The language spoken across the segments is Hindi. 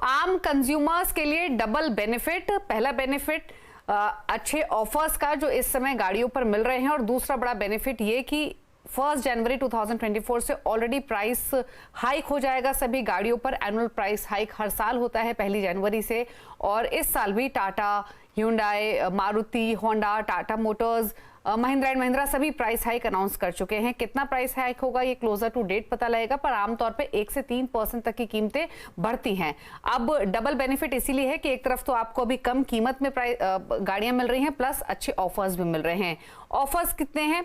आम कंज्यूमर्स के लिए डबल बेनिफिट। पहला बेनिफिट अच्छे ऑफर्स का जो इस समय गाड़ियों पर मिल रहे हैं, और दूसरा बड़ा बेनिफिट ये कि 1 जनवरी 2024 से ऑलरेडी प्राइस हाइक हो जाएगा सभी गाड़ियों पर। एनुअल प्राइस हाइक हर साल होता है 1 जनवरी से, और इस साल भी Tata, hyundai, Maruti, Honda, Tata Motors, Mahindra and Mahindra सभी प्राइस हाइक अनाउंस कर चुके हैं। कितना प्राइस हाइक होगा ये क्लोजर टू डेट पता लगेगा, पर आमतौर पे 1 से 3% तक की कीमतें बढ़ती हैं। अब डबल बेनिफिट इसीलिए है कि एक तरफ तो आपको अभी कम कीमत में गाड़ियां मिल रही हैं, प्लस अच्छे ऑफर्स भी मिल रहे हैं। ऑफर्स कितने हैं?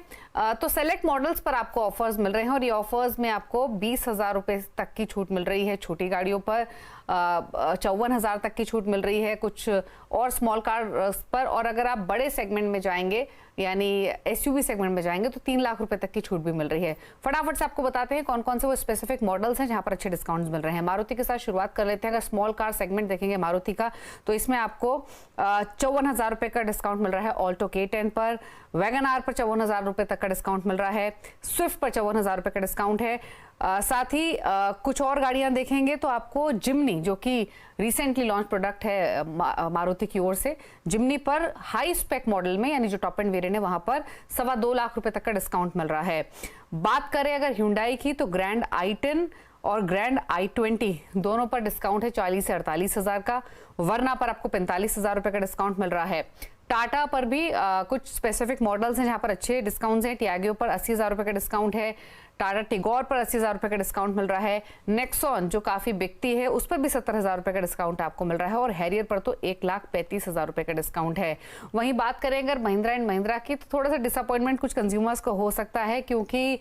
तो सेलेक्ट मॉडल्स पर आपको ऑफर्स मिल रहे हैं, और ये ऑफर्स में आपको 20,000 रुपए तक की छूट मिल रही है छोटी गाड़ियों पर, 54,000 तक की छूट मिल रही है कुछ और स्मॉल कार पर, और अगर आप बड़े सेगमेंट में जाएंगे यानी एसयूवी सेगमेंट में जाएंगे तो 3 लाख रुपए तक की छूट भी मिल रही है। फटाफट से आपको बताते हैं कौन कौन से वो स्पेसिफिक मॉडल्स हैं जहां पर अच्छे डिस्काउंट्स मिल रहे हैं। मारुति के साथ शुरुआत कर लेते हैं। अगर स्मॉल कार सेगमेंट देखेंगे मारुति का, तो इसमें आपको 54,000 रुपए का डिस्काउंट मिल रहा है ऑल्टो K10 पर, वैगन आर पर 54,000 रुपए तक का डिस्काउंट मिल रहा है, स्विफ्ट पर 54,000 रुपए का डिस्काउंट है। साथ ही कुछ और गाड़ियां देखेंगे तो आपको जिम्नी, जो कि रिसेंटली लॉन्च प्रोडक्ट है मारुति की ओर से, जिम्नी पर हाई स्पेक मॉडल में यानी जो टॉप एंड वेरिएंट है वहां पर 2.25 लाख रुपए तक का डिस्काउंट मिल रहा है। बात करें अगर Hyundai की, तो ग्रैंड i10 और ग्रैंड i20 दोनों पर डिस्काउंट है 40 से 48,000 का। वरना पर आपको 45,000 रुपए का डिस्काउंट मिल रहा है। टाटा पर भी कुछ स्पेसिफिक मॉडल्स हैं जहां पर अच्छे डिस्काउंट्स हैं। टियागो पर 80,000 रुपए का डिस्काउंट है, टाटा टिगोर पर 80,000 रुपए का डिस्काउंट मिल रहा है, नेक्सॉन जो काफी बिकती है उस पर भी 70,000 रुपए का डिस्काउंट आपको मिल रहा है, और हैरियर पर तो 1,35,000 रुपए का डिस्काउंट है। वहीं बात करें अगर महिंद्रा एंड महिंद्रा की, तो थोड़ा सा डिसअपॉइंटमेंट कुछ कंज्यूमर्स को हो सकता है, क्योंकि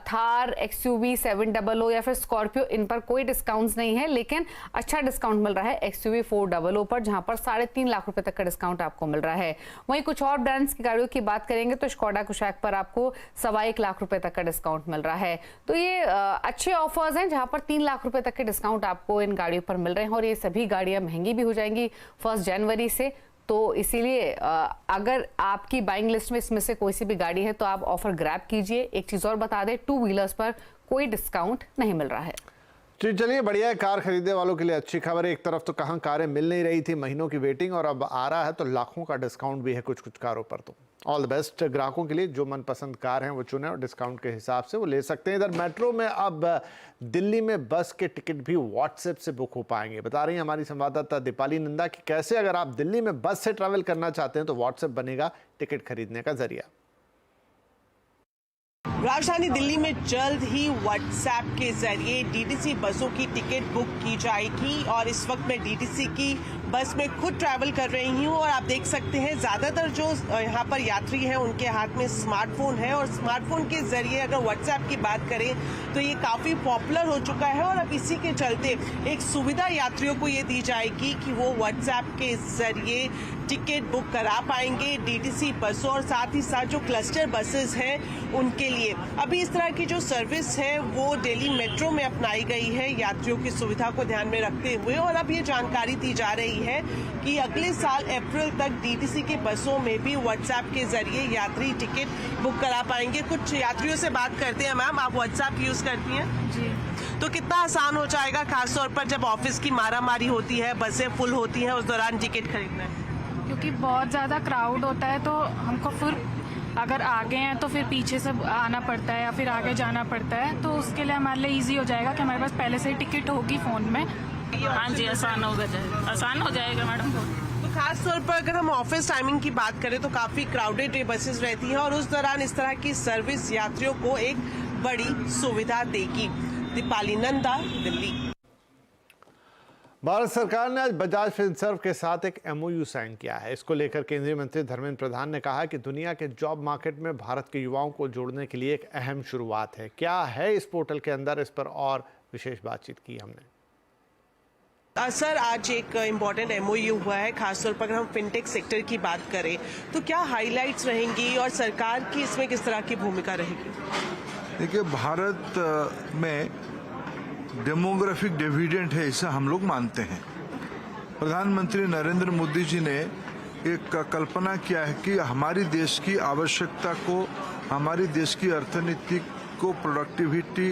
थार, XUV 700 या फिर स्कॉर्पियो, इन पर कोई डिस्काउंट्स नहीं है, लेकिन अच्छा डिस्काउंट मिल रहा है XUV 400 पर, जहां पर 3.5 लाख रुपए तक का डिस्काउंट आपको मिल रहा है। वहीं कुछ और ब्रांड्स की गाड़ियों की बात करेंगे तो स्कोडा कुशाक पर आपको 1.25 लाख रुपए तक का डिस्काउंट मिल रहा है। तो ये अच्छे ऑफर्स हैं जहां पर 3 लाख रुपए तक के डिस्काउंट आपको इन गाड़ियों पर मिल रहे हैं, और ये सभी गाड़ियां महंगी भी हो जाएंगी 1 जनवरी से। तो इसीलिए अगर आपकी बाइंग लिस्ट में इसमें से कोई सी भी गाड़ी है तो आप ऑफर ग्रैब कीजिए। एक चीज और बता दें, 2 व्हीलर्स पर कोई डिस्काउंट नहीं मिल रहा है। चलिए बढ़िया है, कार खरीदने वालों के लिए अच्छी खबर है। एक तरफ तो कहाँ कारें मिल नहीं रही थी, महीनों की वेटिंग, और अब आ रहा है तो लाखों का डिस्काउंट भी है कुछ कुछ कारों पर। तो ऑल द बेस्ट ग्राहकों के लिए, जो मनपसंद कार हैं वो चुने और डिस्काउंट के हिसाब से वो ले सकते हैं। इधर मेट्रो में अब दिल्ली में बस के टिकट भी व्हाट्सएप से बुक हो पाएंगे। बता रही हैं हमारी संवाददाता दीपाली नंदा कि कैसे अगर आप दिल्ली में बस से ट्रैवल करना चाहते हैं तो व्हाट्सएप बनेगा टिकट खरीदने का जरिया। राजधानी दिल्ली में जल्द ही व्हाट्सएप के जरिए डीटीसी बसों की टिकट बुक की जाएगी, और इस वक्त मैं डीटीसी की बस में खुद ट्रैवल कर रही हूं, और आप देख सकते हैं ज़्यादातर जो यहाँ पर यात्री हैं उनके हाथ में स्मार्टफोन है, और स्मार्टफोन के जरिए अगर व्हाट्सएप की बात करें तो ये काफ़ी पॉपुलर हो चुका है। और अब इसी के चलते एक सुविधा यात्रियों को ये दी जाएगी कि वो व्हाट्सएप के जरिए टिकट बुक करा पाएंगे डीटीसी बसों, और साथ ही साथ जो क्लस्टर बसेस हैं उनके लिए। अभी इस तरह की जो सर्विस है वो दिल्ली मेट्रो में अपनाई गई है यात्रियों की सुविधा को ध्यान में रखते हुए, और अब ये जानकारी दी जा रही है कि अगले साल अप्रैल तक डीटीसी के बसों में भी व्हाट्सएप के जरिए यात्री टिकट बुक करा पाएंगे। कुछ यात्रियों से बात करते हैं। मैम, आप व्हाट्सएप यूज करती हैं? जी। तो कितना आसान हो जाएगा, खासतौर पर जब ऑफिस की मारामारी होती है, बसें फुल होती हैं, उस दौरान टिकट खरीदना है? क्योंकि बहुत ज़्यादा क्राउड होता है तो हमको फिर अगर आगे हैं तो फिर पीछे से आना पड़ता है या फिर आगे जाना पड़ता है, तो उसके लिए हमारे लिए इजी हो जाएगा कि हमारे पास पहले से ही टिकट होगी फ़ोन में। हाँ जी, आसान हो जाएगा मैडम। तो खास तौर पर अगर हम ऑफिस टाइमिंग की बात करें तो काफ़ी क्राउडेड बसेस रहती हैं, और उस दौरान इस तरह की सर्विस यात्रियों को एक बड़ी सुविधा देगी। दीपाली नंदा, दिल्ली। भारत सरकार ने आज बजाज फिनसर्व के साथ एक MOU साइन किया है। इसको लेकर केंद्रीय मंत्री धर्मेंद्र प्रधान ने कहा कि दुनिया के जॉब मार्केट में भारत के युवाओं को जोड़ने के लिए एक अहम शुरुआत है। क्या है इस पोर्टल के अंदर, इस पर और विशेष बातचीत की हमने। सर, आज एक इम्पॉर्टेंट MOU हुआ है, खासतौर पर अगर हम फिनटेक सेक्टर की बात करें तो क्या हाइलाइट्स रहेंगी और सरकार की इसमें किस तरह की भूमिका रहेगी? देखिए, भारत में डेमोग्राफिक डिविडेंड है, इसे हम लोग मानते हैं। प्रधानमंत्री नरेंद्र मोदी जी ने एक कल्पना किया है कि हमारी देश की आवश्यकता को, हमारी देश की अर्थनीति को, प्रोडक्टिविटी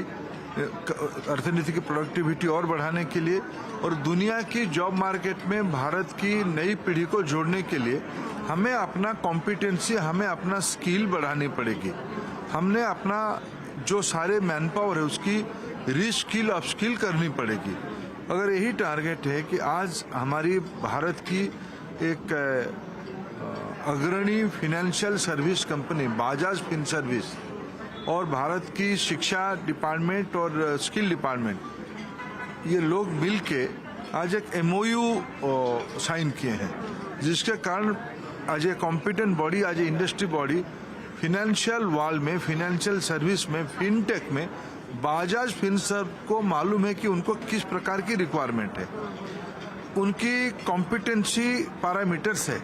अर्थनीति की प्रोडक्टिविटी और बढ़ाने के लिए और दुनिया की जॉब मार्केट में भारत की नई पीढ़ी को जोड़ने के लिए हमें अपना कॉम्पिटेंसी, हमें अपना स्किल बढ़ानी पड़ेगी। हमने अपना जो सारे मैन पावर है उसकी रीस्किल अपस्किल करनी पड़ेगी। अगर यही टारगेट है कि आज हमारी भारत की एक अग्रणी financial service company Bajaj Finserv और भारत की शिक्षा डिपार्टमेंट और स्किल डिपार्टमेंट, ये लोग मिलके आज एक MOU साइन किए हैं, जिसके कारण आज ए कॉम्पिटेंट बॉडी, आज ए इंडस्ट्री बॉडी फाइनेंशियल वर्ल्ड में, फाइनेंशियल सर्विस में, फिनटेक में बाजाज फिनसर्व को मालूम है कि उनको किस प्रकार की रिक्वायरमेंट है, उनकी कॉम्पिटेंसी पैरामीटर्स है।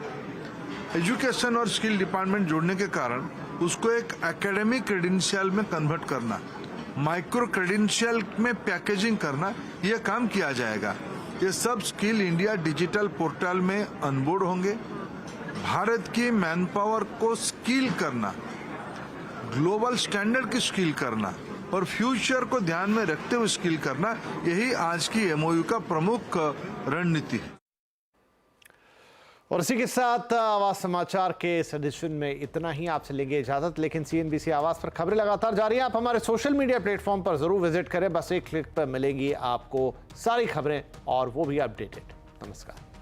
एजुकेशन और स्किल डिपार्टमेंट जोड़ने के कारण उसको एक एकेडमिक क्रेडेंशियल में कन्वर्ट करना, माइक्रो क्रेडेंशियल में पैकेजिंग करना, यह काम किया जाएगा। ये सब स्किल इंडिया डिजिटल पोर्टल में अनबोर्ड होंगे। भारत की मैन पावर को स्किल करना, ग्लोबल स्टैंडर्ड की स्किल करना और फ्यूचर को ध्यान में रखते हुए स्किल करना, यही आज की MOU का प्रमुख रणनीति है। और इसी के साथ आवाज समाचार के इस एडिशन में इतना ही। आपसे लेंगे इजाजत, लेकिन CNBC आवाज पर खबरें लगातार जारी है। आप हमारे सोशल मीडिया प्लेटफॉर्म पर जरूर विजिट करें, बस एक क्लिक पर मिलेंगी आपको सारी खबरें और वो भी अपडेटेड। नमस्कार।